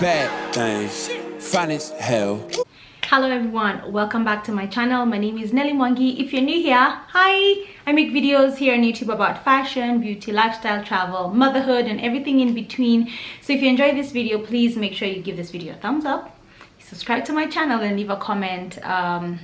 bad things, fine as hell. Hello everyone, welcome back to my channel. My name is Nelly Mwangi. If you're new here, hi! I make videos here on YouTube about fashion, beauty, lifestyle, travel, motherhood, and everything in between. So if you enjoyed this video, please make sure you give this video a thumbs up, subscribe to my channel, and leave a comment on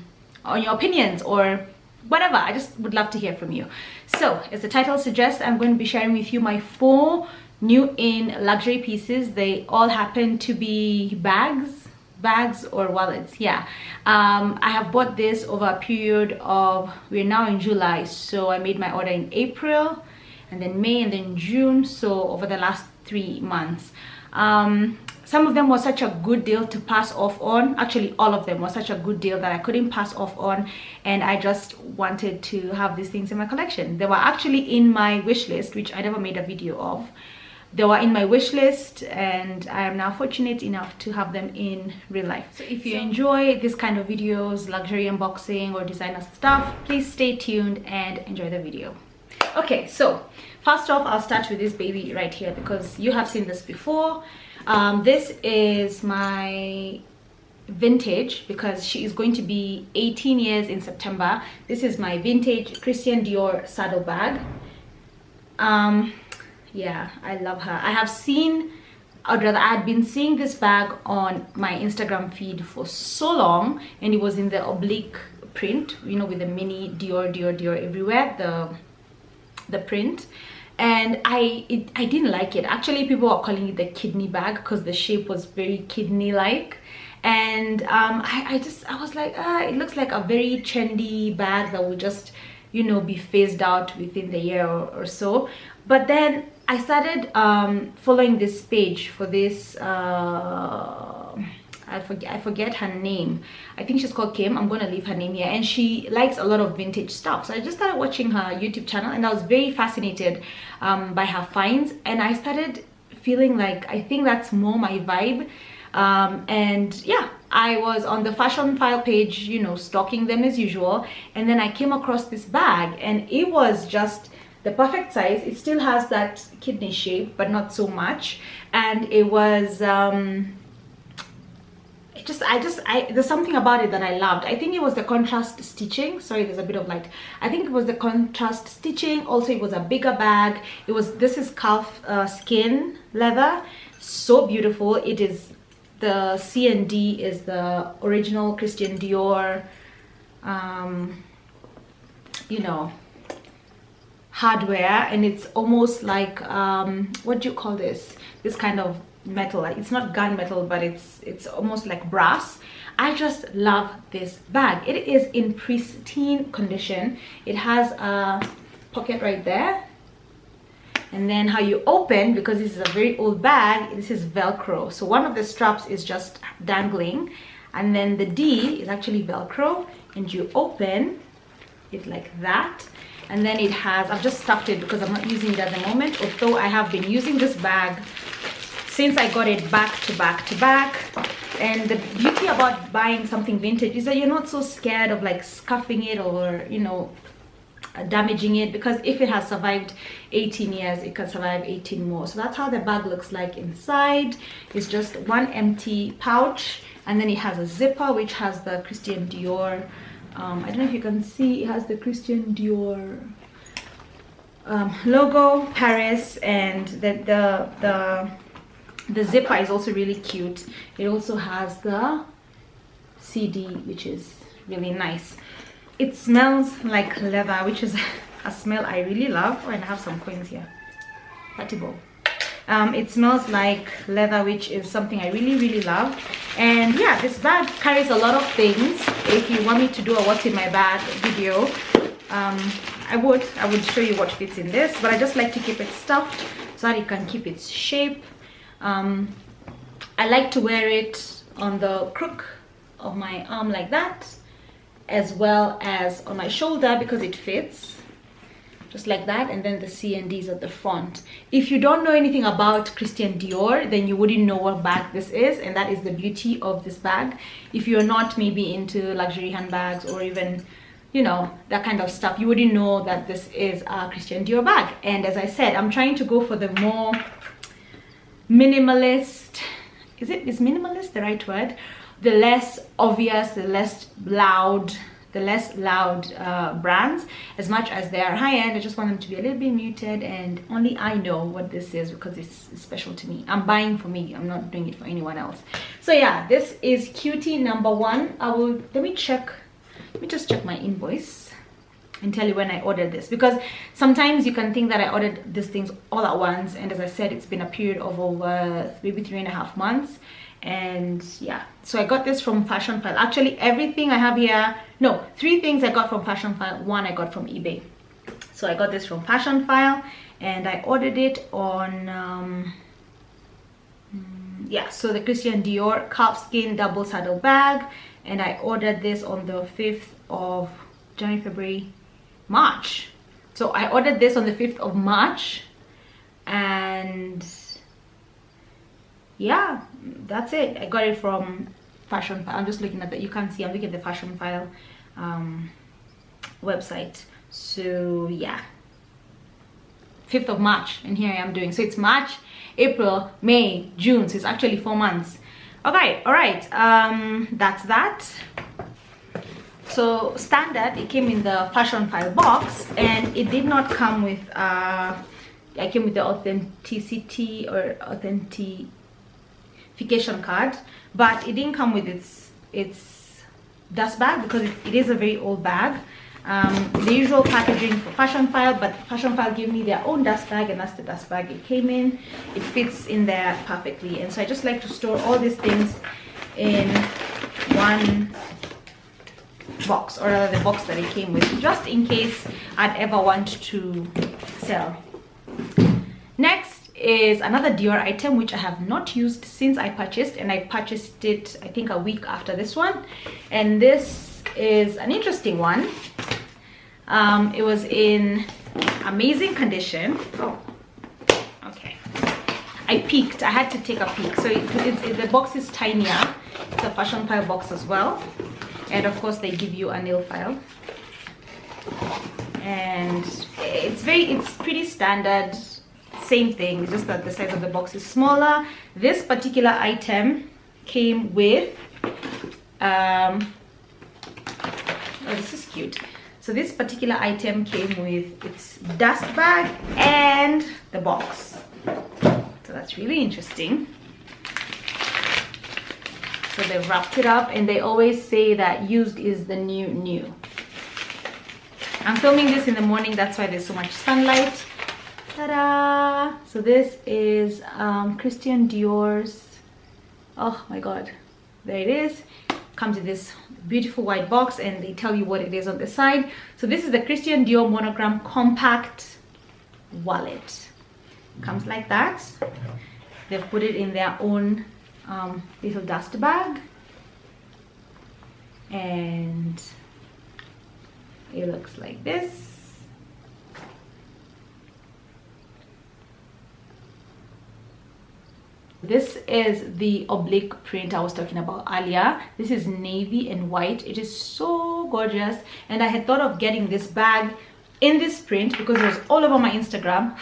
your opinions or whatever. I just would love to hear from you. So as the title suggests, I'm going to be sharing with you my 4 new in luxury pieces. They all happen to be bags or wallets. Yeah, I have bought this over a period of, we're now in July, so I made my order in April and then May and then June, so over the last 3 months. Some of them were such a good deal to pass off on. Actually, all of them were such a good deal that I couldn't pass off on, and I just wanted to have these things in my collection. They were actually in my wish list, which I never made a video of. They were in my wish list, and I am now fortunate enough to have them in real life. So if you enjoy this kind of videos, luxury unboxing or designer stuff, please stay tuned and enjoy the video. Okay, so first off, I'll start with this baby right here because you have seen this before. This is my vintage because she is going to be 18 years in September. This is my vintage Christian Dior saddle bag. Yeah, I love her. I have seen, or rather I had been seeing this bag on my Instagram feed for so long, and it was in the oblique print, you know, with the mini Dior everywhere, the print. And I didn't like it. Actually, people were calling it the kidney bag because the shape was very kidney like. And I was like, it looks like a very trendy bag that will just, you know, be phased out within the year or so. But then I started following this page for this I forget her name. I think she's called Kim. I'm gonna leave her name here, and she likes a lot of vintage stuff. So I just started watching her YouTube channel, and I was very fascinated by her finds, and I started feeling like I think that's more my vibe. And yeah, I was on the fashion file page, you know, stalking them as usual, and then I came across this bag, and it was just the perfect size. It still has that kidney shape, but not so much. And it was there's something about it that I loved. I think it was the contrast stitching. Sorry, there's a bit of light. I think it was the contrast stitching. Also, it was a bigger bag. This is calf skin leather, so beautiful. It is the C&D is the original Christian Dior you know, hardware, and it's almost like what do you call this kind of metal? Like, it's not gunmetal, but it's almost like brass. I just love this bag. It is in pristine condition. It has a pocket right there, and then how you open, because this is a very old bag, this is Velcro. So one of the straps is just dangling, and then the D is actually Velcro, and you open it like that. And then it has, I've just stuffed it because I'm not using it at the moment, although I have been using this bag since I got it back to back. And the beauty about buying something vintage is that you're not so scared of like scuffing it or, you know, damaging it, because if it has survived 18 years, it can survive 18 more. So that's how the bag looks like inside. It's just one empty pouch, and then it has a zipper which has the Christian Dior I don't know if you can see, it has the Christian Dior logo, Paris, and the zipper is also really cute. It also has the CD, which is really nice. It smells like leather, which is a smell I really love. Oh, and I have some coins here. Patibo. It smells like leather, which is something I really love. And yeah, this bag carries a lot of things. If you want me to do a what's in my bag video, I would show you what fits in this, but I just like to keep it stuffed so that it can keep its shape. I like to wear it on the crook of my arm like that, as well as on my shoulder, because it fits just like that. And then the C&Ds at the front. If you don't know anything about Christian Dior, then you wouldn't know what bag this is, and that is the beauty of this bag. If you're not maybe into luxury handbags or even, you know, that kind of stuff, you wouldn't know that this is a Christian Dior bag. And as I said, I'm trying to go for the more minimalist is minimalist the right word? The less obvious, the less loud brands. As much as they are high-end, I just want them to be a little bit muted, and only I know what this is because it's special to me. I'm buying for me, I'm not doing it for anyone else. So yeah, this is cutie number 1. Let me just check my invoice and tell you when I ordered this, because sometimes you can think that I ordered these things all at once, and as I said, it's been a period of over maybe 3.5 months. And yeah, so I got this from Fashion File. Actually, everything I have here, no, 3 things I got from Fashion File, 1 I got from eBay. So I got this from Fashion File, and I ordered it on yeah, so the Christian Dior calfskin double saddle bag, and I ordered this on the 5th of January, February, March. So I ordered this on the 5th of March, and yeah, that's it. I got it from Fashion File. I'm just looking at that. You can't see, I'm looking at the Fashion File website. So yeah, 5th of March, and here I am doing. So it's March, April, May, June. So it's actually 4 months. Okay, all right. That's that. So standard, it came in the Fashion File box, and it did not come with I came with the authenticity or authentication card, but it didn't come with its dust bag, because it is a very old bag. The usual packaging for Fashion File, but Fashion File gave me their own dust bag, and that's the dust bag it came in. It fits in there perfectly, and so I just like to store all these things in one box, or rather the box that it came with, just in case I'd ever want to sell. Next is another Dior item which I have not used since I purchased, and I purchased it I think a week after this one, and this is an interesting one. It was in amazing condition. Oh, okay, I peeked. I had to take a peek. So the box is tinier. It's a Fashion File box as well, and of course they give you a nail file, and it's pretty standard, same thing, just that the size of the box is smaller. This particular item came with oh, this is cute. So this particular item came with its dust bag and the box, so that's really interesting. So they wrapped it up, and they always say that used is the new. I'm filming this in the morning, that's why there's so much sunlight. Ta-da! So this is Christian Dior's, oh my god, there it is. Comes in this beautiful white box, and they tell you what it is on the side. So this is the Christian Dior monogram compact wallet. Comes like that. They've put it in their own little dust bag, and it looks like this. This is the oblique print I was talking about earlier. This is navy and white. It is so gorgeous, and I had thought of getting this bag in this print because it was all over my Instagram.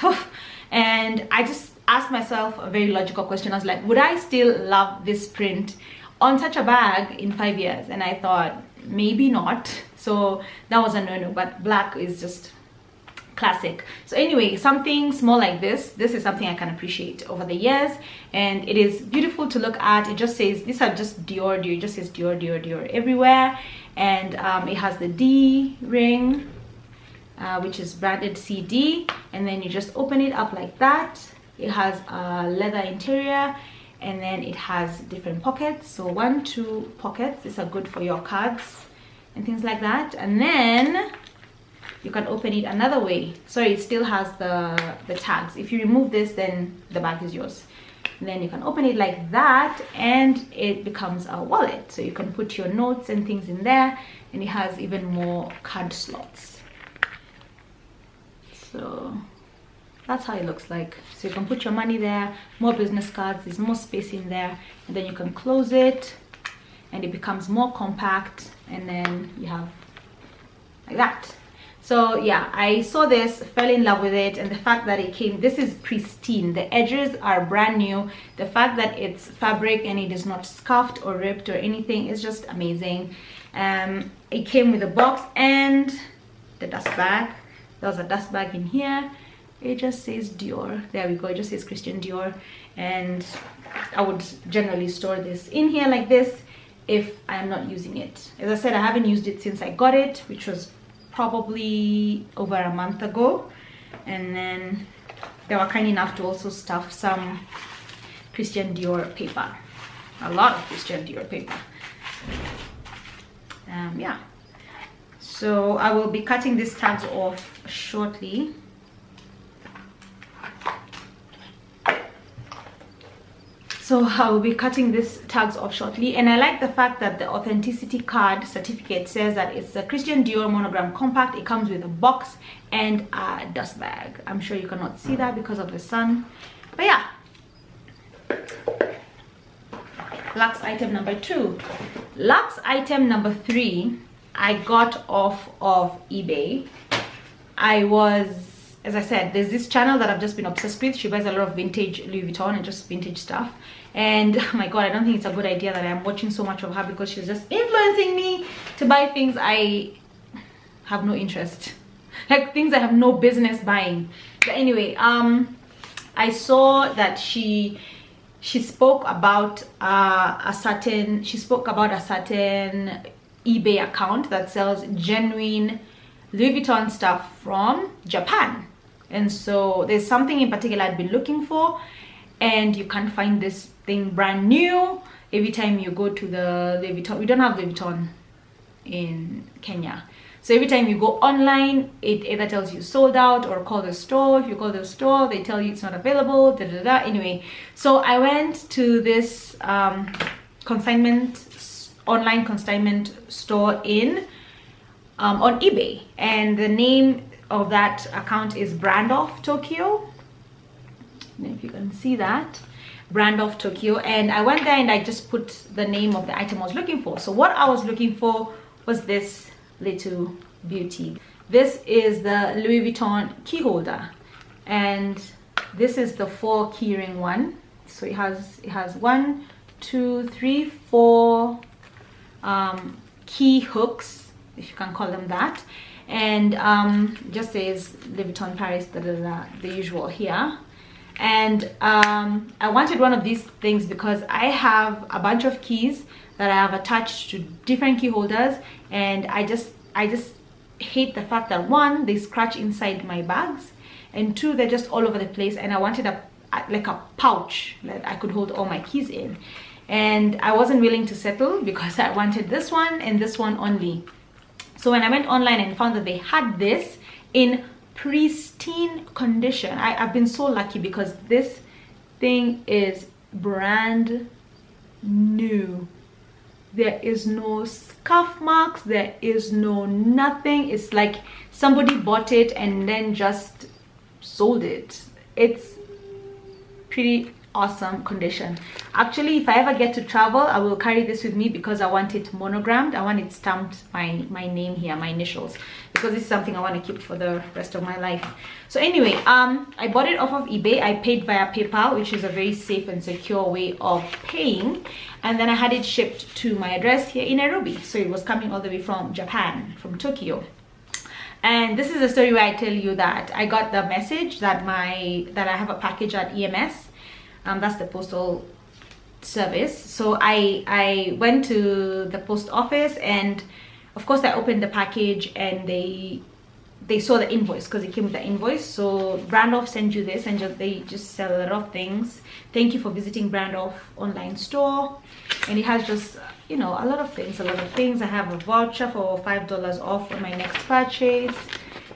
And I just asked myself a very logical question. I was like, would I still love this print on such a bag in 5 years? And I thought maybe not, so that was a no-no. But black is just classic. So anyway, something small like this is something I can appreciate over the years, and it is beautiful to look at. It just says, these are just Dior. It just says Dior, Dior, Dior everywhere, and it has the D ring, which is branded CD, and then you just open it up like that. It has a leather interior, and then it has different pockets. So 1, 2 pockets. These are good for your cards and things like that. And then you can open it another way. So it still has the tags. If you remove this, then the bag is yours. And then you can open it like that, and it becomes a wallet. So you can put your notes and things in there, and it has even more card slots. So that's how it looks like. So you can put your money there, more business cards, there's more space in there, and then you can close it, and it becomes more compact, and then you have like that. So yeah, I saw this, fell in love with it, and the fact that it came, this is pristine, the edges are brand new, the fact that it's fabric and it is not scuffed or ripped or anything is just amazing. It came with a box and the dust bag. There was a dust bag in here. It just says Dior. There we go, it just says Christian Dior. And I would generally store this in here like this if I am not using it. As I said, I haven't used it since I got it, which was probably over a month ago. And then they were kind enough to also stuff some Christian Dior paper, a lot of Christian Dior paper. Yeah, so I will be cutting these tags off shortly. So I will be cutting these tags off shortly, and I like the fact that the authenticity card certificate says that it's a Christian Dior monogram compact. It comes with a box and a dust bag. I'm sure you cannot see that because of the sun, but yeah. Luxe item number 2. Luxe item number 3 I got off of eBay. As I said, there's this channel that I've just been obsessed with. She buys a lot of vintage Louis Vuitton and just vintage stuff. And oh my god, I don't think it's a good idea that I'm watching so much of her, because she's just influencing me to buy things I have no interest, like things I have no business buying. But anyway, I saw that she spoke about a certain eBay account that sells genuine Louis Vuitton stuff from Japan. And so there's something in particular I'd been looking for, and you can't find this thing brand new. Every time you go to the Louis Vuitton, we don't have Louis Vuitton in Kenya, so every time you go online, it either tells you sold out or call the store. If you call the store, they tell you it's not available, da, da, da. Anyway, so I went to this online consignment store on eBay, and the name of that account is Brand of Tokyo. If you can see that, Brand of Tokyo. And I went there and I just put the name of the item I was looking for. So what I was looking for was this little beauty. This is the Louis Vuitton key holder, and this is the 4 keyring one. So it has 1, 2, 3, 4 key hooks, if you can call them that, and just says Louis Vuitton Paris, the usual here. And I wanted one of these things because I have a bunch of keys that I have attached to different key holders, and I just hate the fact that 1, they scratch inside my bags, and 2, they're just all over the place, and I wanted like a pouch that I could hold all my keys in. And I wasn't willing to settle because I wanted this one and this one only. So when I went online and found that they had this in pristine condition, I've been so lucky because this thing is brand new. There is no scuff marks, there is no nothing. It's like somebody bought it and then just sold it. It's pretty awesome condition. Actually, if I ever get to travel, I will carry this with me because I want it monogrammed. I want it stamped, my name here, my initials, because this is something I want to keep for the rest of my life. So anyway, I bought it off of eBay. I paid via PayPal, which is a very safe and secure way of paying, and then I had it shipped to my address here in Nairobi. So it was coming all the way from Japan, from Tokyo. And this is the story where I tell you that I got the message that I have a package at EMS. That's the postal service. So I went to the post office, and of course I opened the package, and they saw the invoice because it came with the invoice. So Brandoff sends you this, and they just sell a lot of things. Thank you for visiting Brandoff online store. And it has just, you know, a lot of things. I have a voucher for $5 off on my next purchase,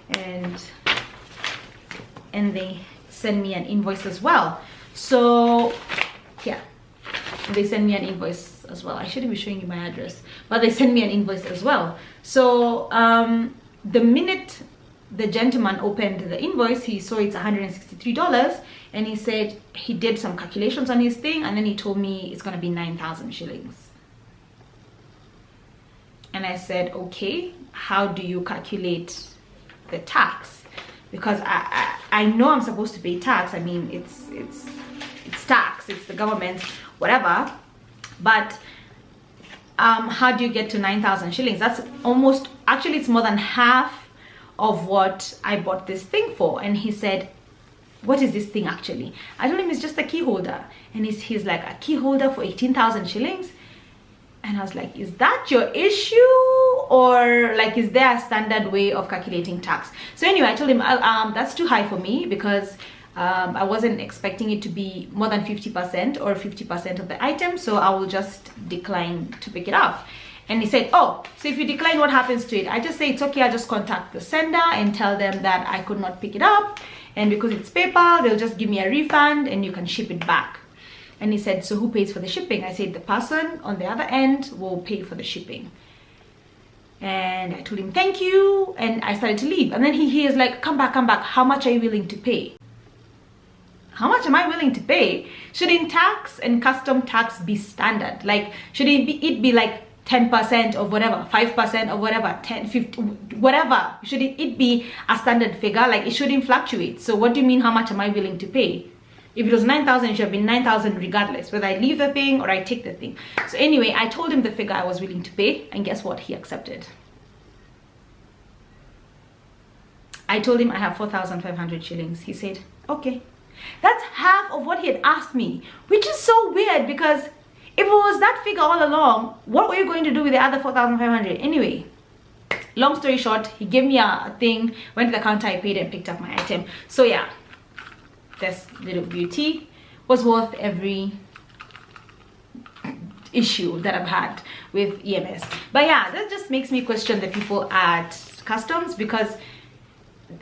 and they send me an invoice as well. So yeah, they send me an invoice as well. I shouldn't be showing you my address, but they send me an invoice as well. So the minute the gentleman opened the invoice, he saw it's $163, and he said he did some calculations on his thing, and then he told me it's gonna be 9,000 shillings. And I said, okay, how do you calculate the tax, because I know I'm supposed to pay tax. I mean, it's tax, it's the government's whatever, but how do you get to 9,000 shillings? That's almost, actually it's more than half of what I bought this thing for. And he said, what is this thing actually? I told him it's just a key holder, and he's like, a key holder for 18,000 shillings? And I was like, is that your issue, or like, is there a standard way of calculating tax? So anyway, I told him that's too high for me, because I wasn't expecting it to be more than 50% or 50% of the item, so I will just decline to pick it up. And he said, oh, so if you decline, what happens to it? I just say it's okay, I just contact the sender and tell them that I could not pick it up, and because it's PayPal, they'll just give me a refund and you can ship it back. And he said, so who pays for the shipping? I said, the person on the other end will pay for the shipping. And I told him thank you, and I started to leave. And then he is like, come back, how much are you willing to pay? How much am I willing to pay? Shouldn't tax and custom tax be standard? Like, should it be like 10% of whatever, 5% of whatever, 10, 50, whatever? Should it be a standard figure? Like, it shouldn't fluctuate. So what do you mean, how much am I willing to pay? If it was 9,000, it should have been 9,000 regardless, whether I leave the thing or I take the thing. So anyway, I told him the figure I was willing to pay, and guess what? He accepted. I told him I have 4,500 shillings. He said, okay. That's half of what he had asked me, which is so weird, because if it was that figure all along, what were you going to do with the other 4,500? Anyway, long story short, he gave me a thing, went to the counter, I paid and picked up my item. So yeah, this little beauty was worth every issue that I've had with EMS. But yeah, that just makes me question the people at customs, because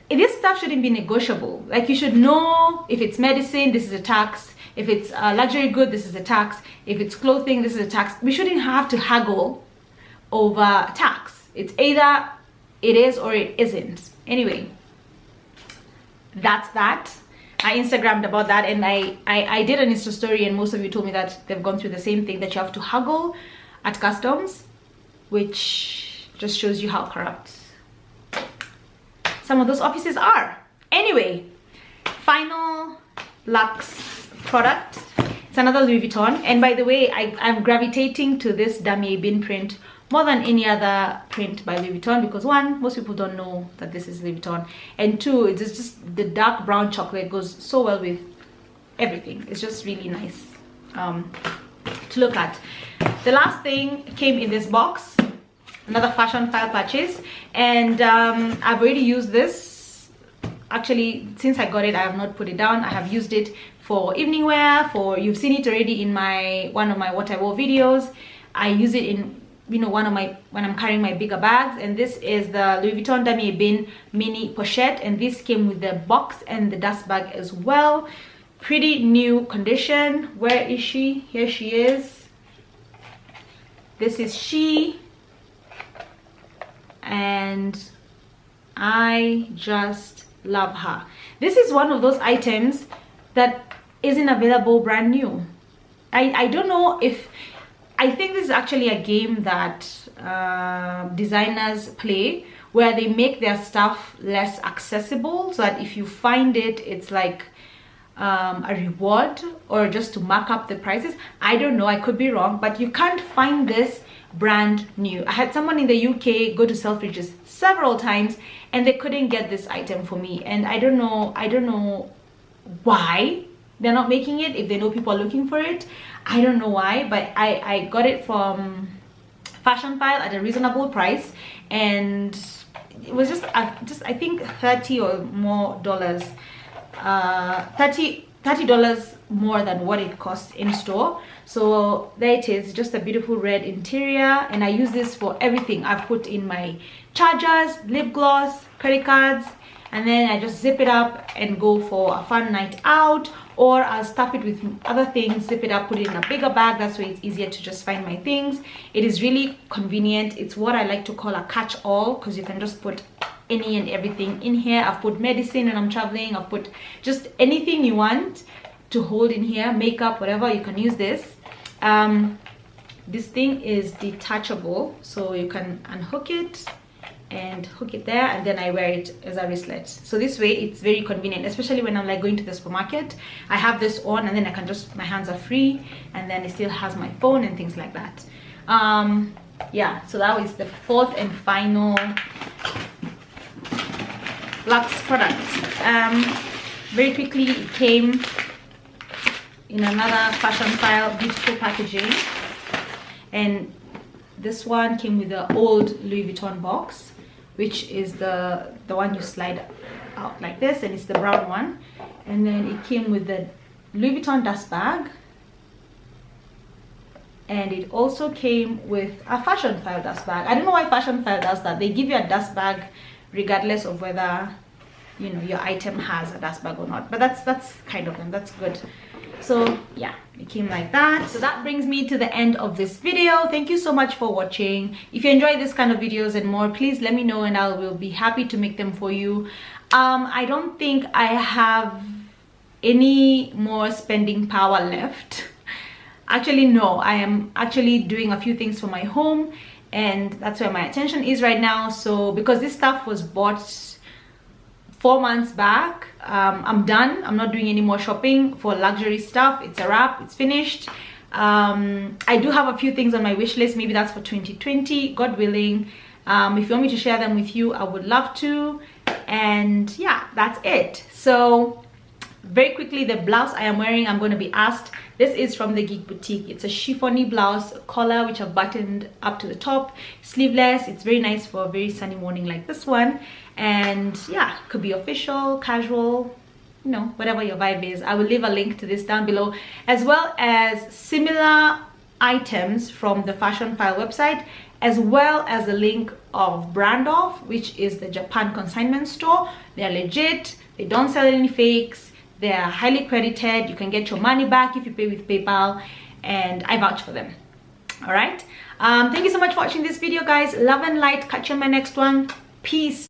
this stuff shouldn't be negotiable. Like, you should know, if it's medicine, this is a tax. If it's a luxury good, this is a tax. If it's clothing, this is a tax. We shouldn't have to haggle over tax. It's either it is or it isn't. Anyway, that's that. I Instagrammed about that, and I did an Insta story, and most of you told me that they've gone through the same thing, that you have to haggle at customs, which just shows you how corrupt some of those offices are. Anyway, final luxe product. It's another Louis Vuitton, and by the way, I'm gravitating to this Damier Bin print more than any other print by Louis Vuitton, because one, most people don't know that this is Louis Vuitton, and two, it's just the dark brown chocolate goes so well with everything. It's just really nice to look at. The last thing came in this box, another fashion file purchase, and I've already used this. Actually, since I got it, I have not put it down. I have used it for evening wear, you've seen it already in one of my what I wore videos. I use it in, you know, when I'm carrying my bigger bags. And this is the Louis Vuitton Damier Bin mini pochette, and this came with the box and the dust bag as well. Pretty new condition. Where is she? Here she is. This is she, and I just love her. This is one of those items that isn't available brand new. I don't know if, I think this is actually a game that designers play, where they make their stuff less accessible, so that if you find it, it's like a reward, or just to mark up the prices. I don't know, I could be wrong, but you can't find this brand new. I had someone in the UK go to Selfridges several times, and they couldn't get this item for me, and I don't know why they're not making it. If they know people are looking for it, I don't know why, but I got it from Fashion File at a reasonable price, and it was just I think $30 or more dollars, $30 more than what it cost in store. So there it is, just a beautiful red interior, and I use this for everything. I've put in my chargers, lip gloss, credit cards, and then I just zip it up and go for a fun night out, or I'll stuff it with other things, zip it up, put it in a bigger bag. That's way it's easier to just find my things. It is really convenient. It's what I like to call a catch-all, because you can just put any and everything in here. I've put medicine when I'm traveling. I've put just anything you want to hold in here, makeup, whatever, you can use this. This thing is detachable, so you can unhook it and hook it there, and then I wear it as a wristlet. So this way it's very convenient, especially when I'm like going to the supermarket. I have this on, and then I can just, my hands are free, and then it still has my phone and things like that. Yeah, so that was the fourth and final Lux product. Very quickly, it came in another fashion file, beautiful packaging, and this one came with the old Louis Vuitton box, which is the one you slide out like this, and it's the brown one. And then it came with the Louis Vuitton dust bag, and it also came with a fashion file dust bag. I don't know why fashion file does that. They give you a dust bag regardless of whether, you know, your item has a dust bag or not, but that's kind of them. That's good. So yeah, it came like that. So that brings me to the end of this video. Thank you so much for watching. If you enjoy this kind of videos and more, please let me know, and I will be happy to make them for you. I don't think I have any more spending power left. Actually, no, I am actually doing a few things for my home, and that's where my attention is right now. So because this stuff was bought 4 months back, I'm done. I'm not doing any more shopping for luxury stuff. It's a wrap. It's finished. I do have a few things on my wish list. Maybe that's for 2020, God willing. If you want me to share them with you, I would love to. And yeah, that's it. So very quickly, the blouse I am wearing, I'm going to be asked. This is from the Geek boutique. It's a chiffony blouse, collar which I've buttoned up to the top, sleeveless. It's very nice for a very sunny morning like this one. And yeah, could be official, casual, you know, whatever your vibe is. I will leave a link to this down below, as well as similar items from the Fashion File website, as well as a link of Brand Off, which is the Japan consignment store. They're legit. They don't sell any fakes. They are highly credited. You can get your money back if you pay with PayPal, and I vouch for them. All right. Thank you so much for watching this video, guys. Love and light. Catch you on my next one. Peace.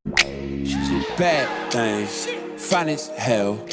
Bad things, fine as hell.